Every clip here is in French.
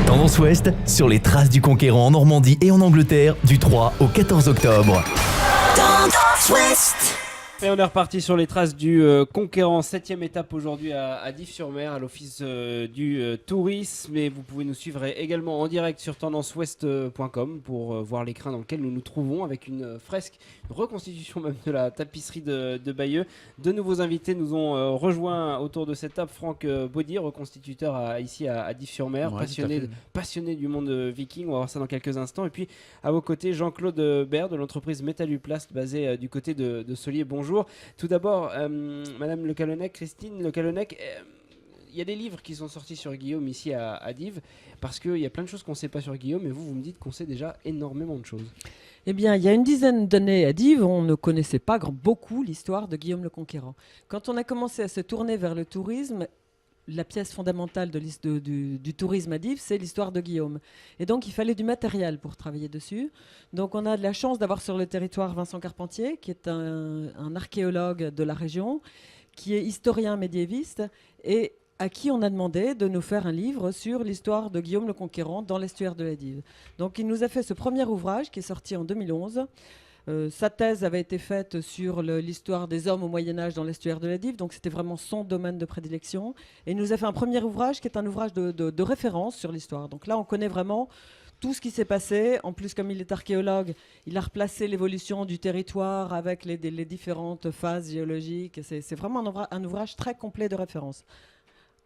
Tendance Ouest, sur les traces du conquérant en Normandie et en Angleterre, du 3 au 14 octobre. Tendance Ouest. Et on est reparti sur les traces du conquérant, 7e étape aujourd'hui à Dives-sur-Mer, à l'office du tourisme. Et vous pouvez nous suivre également en direct sur tendanceouest.com pour voir l'écrin dans lequel nous nous trouvons, avec une fresque, une reconstitution même de la tapisserie de Bayeux. De nouveaux invités nous ont rejoint autour de cette table. Franck Baudy, reconstituteur ici à Dives-sur-Mer, passionné du monde viking. On va voir ça dans quelques instants. Et puis à vos côtés, Jean-Claude Baird de l'entreprise Métalluplast basée du côté de Solier. Bonjour. Tout d'abord, Madame Le Calonnec, Christine Le Calonnec, il y a des livres qui sont sortis sur Guillaume ici à Dives, parce qu'il y a plein de choses qu'on ne sait pas sur Guillaume, et vous me dites qu'on sait déjà énormément de choses. Eh bien, il y a une dizaine d'années à Dives, on ne connaissait pas beaucoup l'histoire de Guillaume le Conquérant. Quand on a commencé à se tourner vers le tourisme, la pièce fondamentale du tourisme à Dives, c'est l'histoire de Guillaume. Et donc, il fallait du matériel pour travailler dessus. Donc, on a de la chance d'avoir sur le territoire Vincent Carpentier, qui est un archéologue de la région, qui est historien médiéviste, et à qui on a demandé de nous faire un livre sur l'histoire de Guillaume le Conquérant dans l'estuaire de la Dive. Donc, il nous a fait ce premier ouvrage qui est sorti en 2011. Sa thèse avait été faite sur l'histoire des hommes au Moyen-Âge dans l'estuaire de la Dive, donc c'était vraiment son domaine de prédilection. Et il nous a fait un premier ouvrage qui est un ouvrage de référence sur l'histoire. Donc là, on connaît vraiment tout ce qui s'est passé. En plus, comme il est archéologue, il a replacé l'évolution du territoire avec les différentes phases géologiques. C'est vraiment un ouvrage très complet de référence.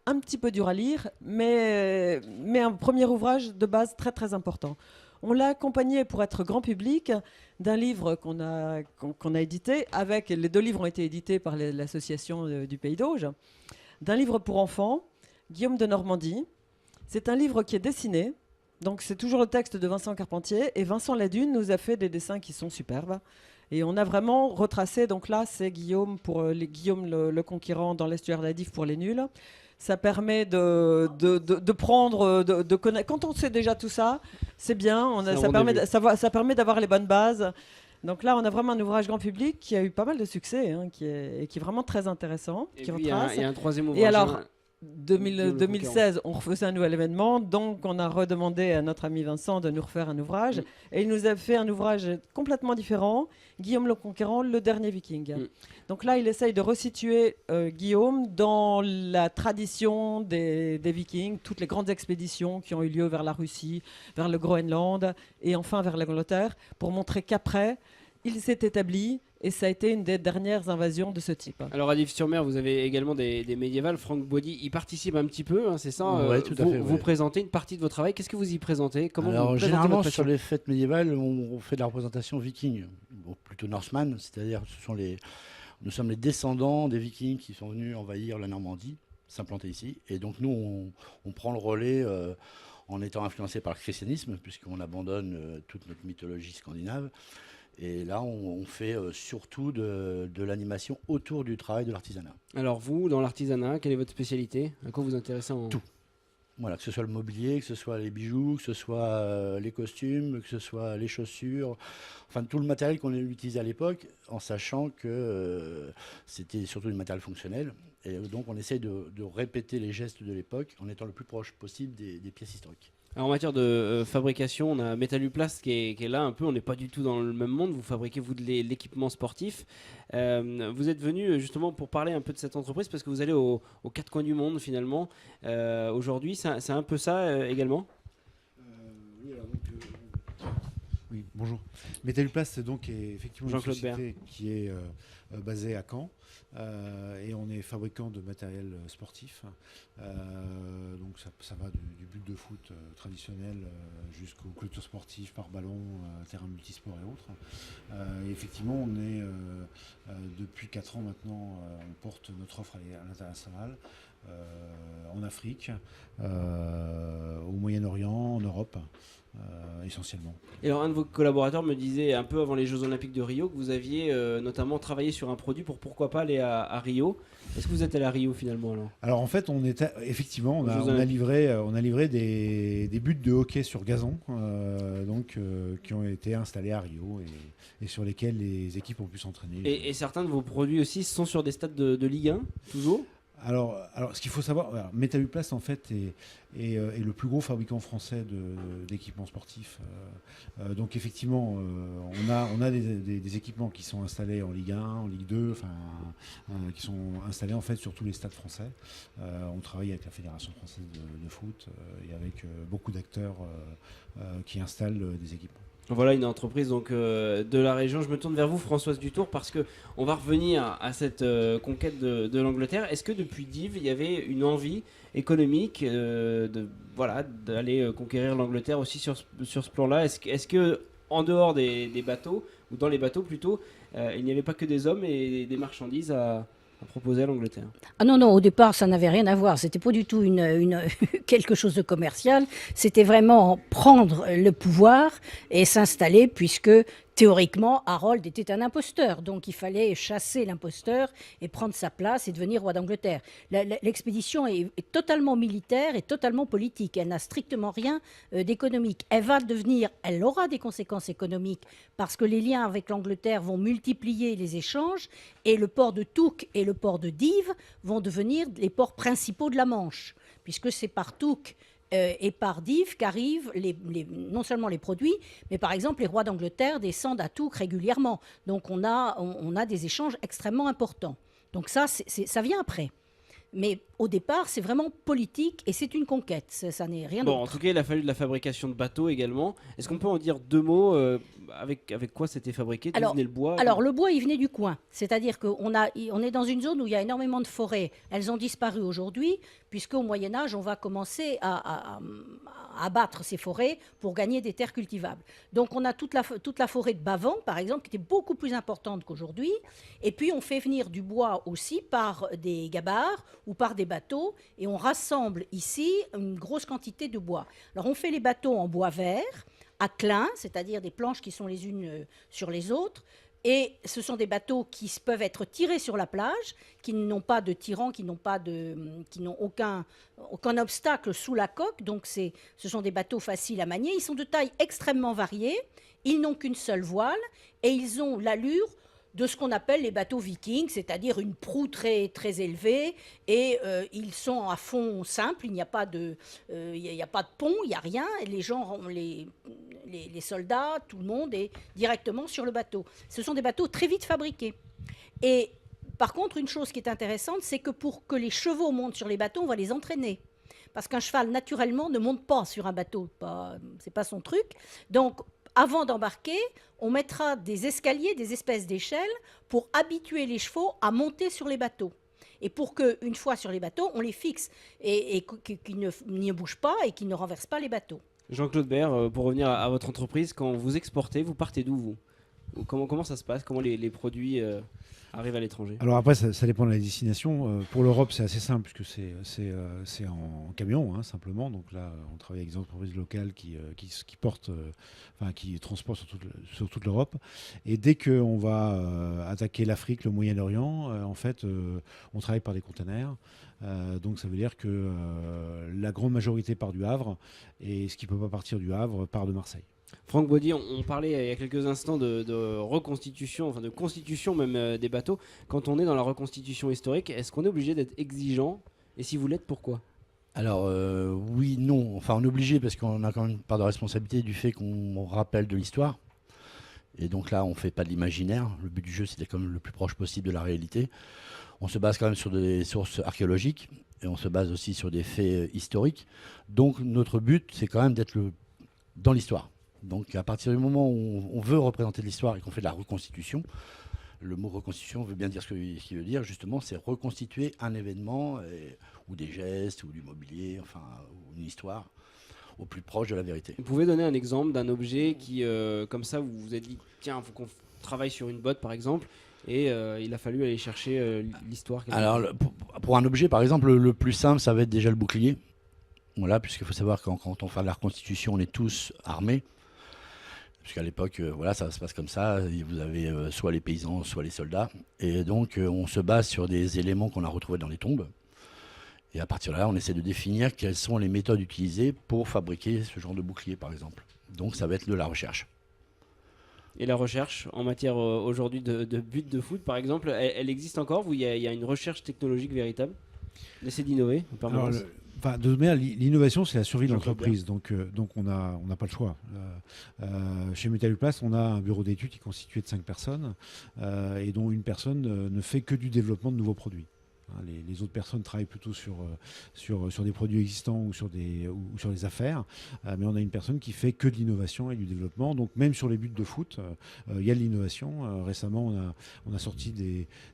Un petit peu dur à lire, mais un premier ouvrage de base très très important. On l'a accompagné pour être grand public d'un livre qu'on a édité, les deux livres ont été édités par l'association du Pays d'Auge, d'un livre pour enfants, Guillaume de Normandie. C'est un livre qui est dessiné, donc c'est toujours le texte de Vincent Carpentier, et Vincent Ladune nous a fait des dessins qui sont superbes. Et on a vraiment retracé, donc là c'est Guillaume Guillaume le Conquérant dans l'estuaire de la Dive pour les nuls. Ça permet de prendre, de connaître. Quand on sait déjà tout ça, c'est bien. Ça permet d'avoir les bonnes bases. Donc là, on a vraiment un ouvrage grand public qui a eu pas mal de succès, hein, qui est vraiment très intéressant. Et puis, il y a un troisième ouvrage. Et alors, 2016, on refaisait un nouvel événement, donc on a redemandé à notre ami Vincent de nous refaire un ouvrage, et il nous a fait un ouvrage complètement différent, Guillaume le Conquérant, le dernier viking. Donc là, il essaye de resituer Guillaume dans la tradition des vikings, toutes les grandes expéditions qui ont eu lieu vers la Russie, vers le Groenland, et enfin vers l'Angleterre, pour montrer qu'après, il s'est établi. Et ça a été une des dernières invasions de ce type. Alors à Dives-sur-Mer, vous avez également des médiévals. Franck Baudy y participe un petit peu, hein, c'est ça? Oui, tout à fait. Vous présentez une partie de votre travail. Qu'est-ce que vous y présentez? Alors, généralement, sur les fêtes médiévales, on fait de la représentation viking, plutôt Norseman, c'est-à-dire nous sommes les descendants des vikings qui sont venus envahir la Normandie, s'implanter ici. Et donc nous, on prend le relais en étant influencé par le christianisme, puisqu'on abandonne toute notre mythologie scandinave. Et là, on fait surtout de l'animation autour du travail de l'artisanat. Alors vous, dans l'artisanat, quelle est votre spécialité? À quoi vous intéressez Tout. Voilà, que ce soit le mobilier, que ce soit les bijoux, que ce soit les costumes, que ce soit les chaussures, enfin tout le matériel qu'on a utilisé à l'époque, en sachant que c'était surtout du matériel fonctionnel. Et donc on essaye de répéter les gestes de l'époque en étant le plus proche possible des pièces historiques. Alors en matière de fabrication, on a Métalluplast qui est là un peu, on n'est pas du tout dans le même monde, vous fabriquez vous de l'équipement sportif. Vous êtes venu justement pour parler un peu de cette entreprise parce que vous allez aux quatre coins du monde finalement. Aujourd'hui, c'est un peu ça également. Oui, bonjour. Métalluplast donc est effectivement une société qui est basée à Caen. Et on est fabricant de matériel sportif, donc ça va du but de foot traditionnel jusqu'aux clôtures sportives par ballon, terrain multisport et autres. Et effectivement, on est depuis 4 ans maintenant, on porte notre offre à l'international, en Afrique, au Moyen-Orient, en Europe. Essentiellement. Et alors un de vos collaborateurs me disait un peu avant les Jeux Olympiques de Rio que vous aviez notamment travaillé sur un produit pour pourquoi pas aller à Rio. Est-ce que vous êtes allé à Rio finalement alors en fait effectivement on a livré des buts de hockey sur gazon qui ont été installés à Rio et sur lesquels les équipes ont pu s'entraîner. Et certains de vos produits aussi sont sur des stades de Ligue 1 toujours? Alors, ce qu'il faut savoir, Métalluplast en fait est le plus gros fabricant français d'équipements sportifs. Donc effectivement, on a des équipements qui sont installés en Ligue 1, en Ligue 2, qui sont installés en fait sur tous les stades français. On travaille avec la Fédération française de foot et avec beaucoup d'acteurs qui installent des équipements. Voilà une entreprise donc de la région. Je me tourne vers vous, Françoise Dutour, parce que on va revenir à cette conquête de l'Angleterre. Est-ce que depuis Dives, il y avait une envie économique d'aller conquérir l'Angleterre aussi sur ce plan-là? Est-ce que en dehors des bateaux, ou dans les bateaux plutôt, il n'y avait pas que des hommes et des marchandises à proposer à l'Angleterre? Ah non, au départ, ça n'avait rien à voir. C'était pas du tout quelque chose de commercial. C'était vraiment prendre le pouvoir et s'installer, puisque théoriquement, Harold était un imposteur. Donc il fallait chasser l'imposteur et prendre sa place et devenir roi d'Angleterre. L'expédition est totalement militaire et totalement politique. Elle n'a strictement rien d'économique. Elle aura des conséquences économiques parce que les liens avec l'Angleterre vont multiplier les échanges et le port de Touques et le port de Dives vont devenir les ports principaux de la Manche, puisque c'est par Touques et par Dives qu'arrivent non seulement les produits, mais par exemple les rois d'Angleterre descendent à Touques régulièrement. Donc on a des échanges extrêmement importants. Donc ça vient après. Mais au départ, c'est vraiment politique et c'est une conquête. Ça n'est rien d'autre. En tout cas, il a fallu de la fabrication de bateaux également. Est-ce qu'on peut en dire deux mots avec quoi c'était fabriqué? D'où venait le bois? Alors, le bois, il venait du coin. C'est-à-dire qu'on est dans une zone où il y a énormément de forêts. Elles ont disparu aujourd'hui, puisqu'au Moyen-Âge, on va commencer à abattre ces forêts pour gagner des terres cultivables. Donc, on a toute la forêt de Bavent, par exemple, qui était beaucoup plus importante qu'aujourd'hui. Et puis, on fait venir du bois aussi par des gabarres ou par des bateaux, et on rassemble ici une grosse quantité de bois. Alors, on fait les bateaux en bois vert, à clin, c'est-à-dire des planches qui sont les unes sur les autres, et ce sont des bateaux qui peuvent être tirés sur la plage, qui n'ont pas de tirant, qui n'ont aucun obstacle sous la coque, donc ce sont des bateaux faciles à manier. Ils sont de taille extrêmement variée, ils n'ont qu'une seule voile, et ils ont l'allure de ce qu'on appelle les bateaux vikings, c'est-à-dire une proue très, très élevée, et ils sont à fond simple, il n'y a pas de pont, il n'y a rien, et les gens, les soldats, tout le monde est directement sur le bateau. Ce sont des bateaux très vite fabriqués. Et par contre, une chose qui est intéressante, c'est que pour que les chevaux montent sur les bateaux, on va les entraîner. Parce qu'un cheval, naturellement, ne monte pas sur un bateau, c'est pas son truc. Donc, avant d'embarquer, on mettra des escaliers, des espèces d'échelles pour habituer les chevaux à monter sur les bateaux. Et pour qu'une fois sur les bateaux, on les fixe et qu'ils ne bougent pas et qu'ils ne renversent pas les bateaux. Jean-Claude Bert, pour revenir à votre entreprise, quand vous exportez, vous partez d'où vous? Comment ça se passe? Comment les produits arrivent à l'étranger? Alors après, ça dépend de la destination. Pour l'Europe, c'est assez simple puisque c'est en camion, simplement. Donc là, on travaille avec des entreprises locales qui portent, qui transportent sur toute l'Europe. Et dès qu'on va attaquer l'Afrique, le Moyen-Orient, en fait, on travaille par des containers. Donc ça veut dire que la grande majorité part du Havre et ce qui ne peut pas partir du Havre part de Marseille. Franck Baudy, on parlait il y a quelques instants de reconstitution, de constitution même des bateaux. Quand on est dans la reconstitution historique, est-ce qu'on est obligé d'être exigeant? Et si vous l'êtes, pourquoi? Alors oui, non. Enfin, on est obligé parce qu'on a quand même une part de responsabilité du fait qu'on rappelle de l'histoire. Et donc là, on ne fait pas de l'imaginaire. Le but du jeu, c'était quand même le plus proche possible de la réalité. On se base quand même sur des sources archéologiques et on se base aussi sur des faits historiques. Donc notre but, c'est quand même d'être dans l'histoire. Donc à partir du moment où on veut représenter l'histoire et qu'on fait de la reconstitution, le mot reconstitution veut bien dire ce qu'il veut dire, justement, c'est reconstituer un événement ou des gestes ou du mobilier, ou une histoire au plus proche de la vérité. Vous pouvez donner un exemple d'un objet qui, comme ça, vous vous êtes dit, tiens, il faut qu'on travaille sur une botte par exemple, et il a fallu aller chercher l'histoire. Alors pour un objet par exemple, le plus simple, ça va être déjà le bouclier. Voilà, puisqu'il faut savoir que quand on fait de la reconstitution, on est tous armés. Puisqu'à l'époque, ça se passe comme ça. Vous avez soit les paysans, soit les soldats. Et donc, on se base sur des éléments qu'on a retrouvés dans les tombes. Et à partir de là, on essaie de définir quelles sont les méthodes utilisées pour fabriquer ce genre de bouclier, par exemple. Donc, ça va être de la recherche. Et la recherche en matière aujourd'hui de buts de foot, par exemple, elle existe encore? Il y a une recherche technologique véritable? D'essayer d'innover en permanence. De toute manière, l'innovation, c'est la survie de l'entreprise. Donc on n'a pas le choix. Chez Métalluplast, on a un bureau d'études qui est constitué de 5 personnes et dont une personne ne fait que du développement de nouveaux produits. Les autres personnes travaillent plutôt sur des produits existants ou sur des affaires, mais on a une personne qui fait que de l'innovation et du développement. Donc même sur les buts de foot, il y a de l'innovation. Récemment, on a sorti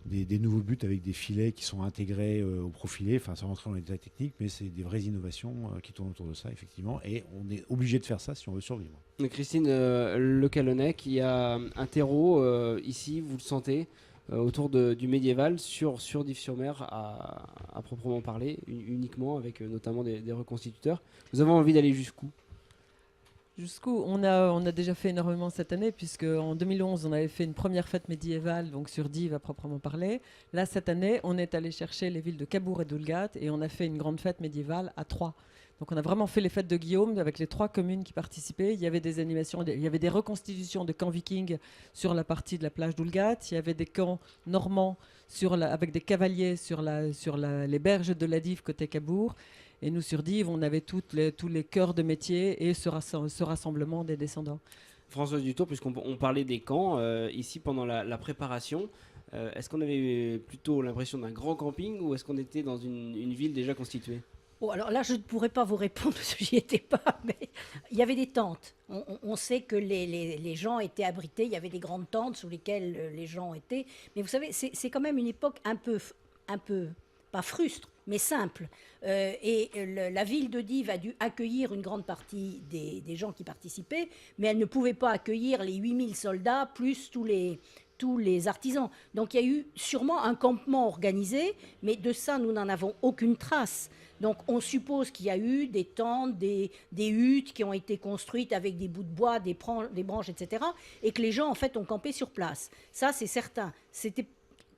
des nouveaux buts avec des filets qui sont intégrés au profilé, enfin sans rentrer dans les détails techniques, mais c'est des vraies innovations qui tournent autour de ça, effectivement, et on est obligé de faire ça si on veut survivre. Christine Le Calonnec, il y a un terreau ici, vous le sentez, autour du médiéval sur Dives-sur-Mer à proprement parler, uniquement avec notamment des reconstituteurs. Vous avez envie d'aller jusqu'où ? On a déjà fait énormément cette année, puisque en 2011 on avait fait une première fête médiévale, donc sur Dives à proprement parler. Là cette année on est allé chercher les villes de Cabourg et d'Oulgat et on a fait une grande fête médiévale à Troyes. Donc on a vraiment fait les fêtes de Guillaume avec les 3 communes qui participaient. Il y avait des animations, il y avait des reconstitutions de camps vikings sur la partie de la plage d'Oulgat. Il y avait des camps normands avec des cavaliers sur les berges de la Dive côté Cabourg. Et nous sur Dives, on avait tous les cœurs de métier et ce rassemblement des descendants. Françoise Dutour, puisqu'on parlait des camps, ici pendant la préparation, est-ce qu'on avait plutôt l'impression d'un grand camping ou est-ce qu'on était dans une ville déjà constituée ? Bon, alors là, je ne pourrais pas vous répondre parce que j'y étais pas, mais il y avait des tentes. On sait que les gens étaient abrités, il y avait des grandes tentes sous lesquelles les gens étaient. Mais vous savez, c'est quand même une époque un peu, pas frustre, mais simple. Et la ville de Dives a dû accueillir une grande partie des gens qui participaient, mais elle ne pouvait pas accueillir les 8000 soldats, plus tous les artisans. Donc il y a eu sûrement un campement organisé, mais de ça, nous n'en avons aucune trace. Donc on suppose qu'il y a eu des tentes, des huttes qui ont été construites avec des bouts de bois, des branches, etc. Et que les gens, en fait, ont campé sur place. Ça, c'est certain.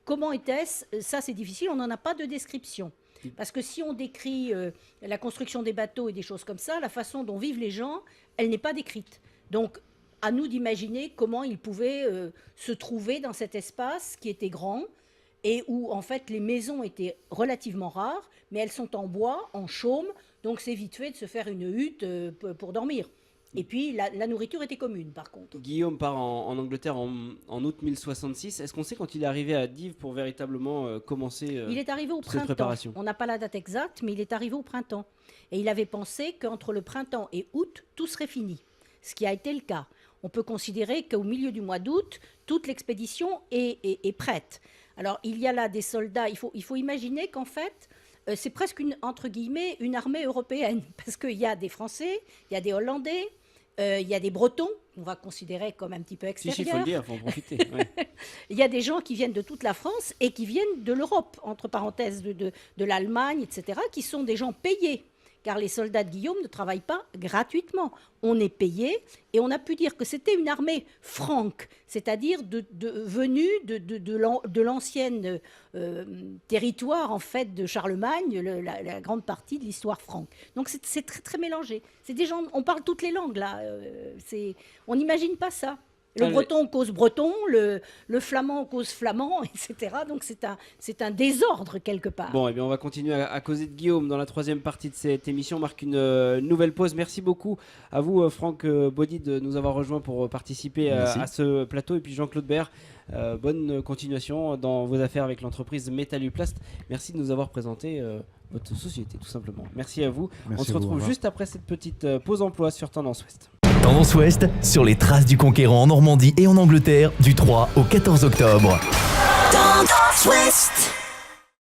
Comment était-ce ? Ça, c'est difficile. On n'en a pas de description. Parce que si on décrit la construction des bateaux et des choses comme ça, la façon dont vivent les gens, elle n'est pas décrite. Donc, à nous d'imaginer comment ils pouvaient se trouver dans cet espace qui était grand et où, en fait, les maisons étaient relativement rares, mais elles sont en bois, en chaume, donc c'est vite fait de se faire une hutte pour dormir. Et puis, la nourriture était commune, par contre. Guillaume part en Angleterre en août 1066. Est-ce qu'on sait quand il est arrivé à Dives pour véritablement commencer Il est arrivé au printemps. Préparation. On n'a pas la date exacte, mais il est arrivé au printemps. Et il avait pensé qu'entre le printemps et août, tout serait fini, ce qui a été le cas. On peut considérer qu'au milieu du mois d'août, toute l'expédition est prête. Alors, il y a là des soldats. Il faut imaginer qu'en fait, c'est presque entre guillemets, une armée européenne. Parce qu'il y a des Français, il y a des Hollandais, il y a des Bretons, on va considérer comme un petit peu extérieurs. Si, il faut le dire, il faut en profiter. Ouais. Il y a des gens qui viennent de toute la France et qui viennent de l'Europe, entre parenthèses de l'Allemagne, etc., qui sont des gens payés. Car les soldats de Guillaume ne travaillent pas gratuitement. On est payé et on a pu dire que c'était une armée franque, c'est-à-dire venue de l'ancienne territoire en fait de Charlemagne, la grande partie de l'histoire franque. Donc c'est très, très mélangé. C'est des gens, on parle toutes les langues là. On n'imagine pas ça. Le breton cause breton, le flamand cause flamand, etc. Donc c'est un désordre quelque part. Bon, eh bien on va continuer à causer de Guillaume dans la troisième partie de cette émission. On marque une nouvelle pause. Merci beaucoup à vous, Franck Baudy, de nous avoir rejoints pour participer à ce plateau. Et puis Jean-Claude Bert, bonne continuation dans vos affaires avec l'entreprise Métalluplast. Merci de nous avoir présenté votre société, tout simplement. Merci à vous. Merci. On se retrouve juste après cette petite pause emploi sur Tendance Ouest. Tendance Ouest, sur les traces du conquérant en Normandie et en Angleterre, du 3 au 14 octobre. Tendance Ouest.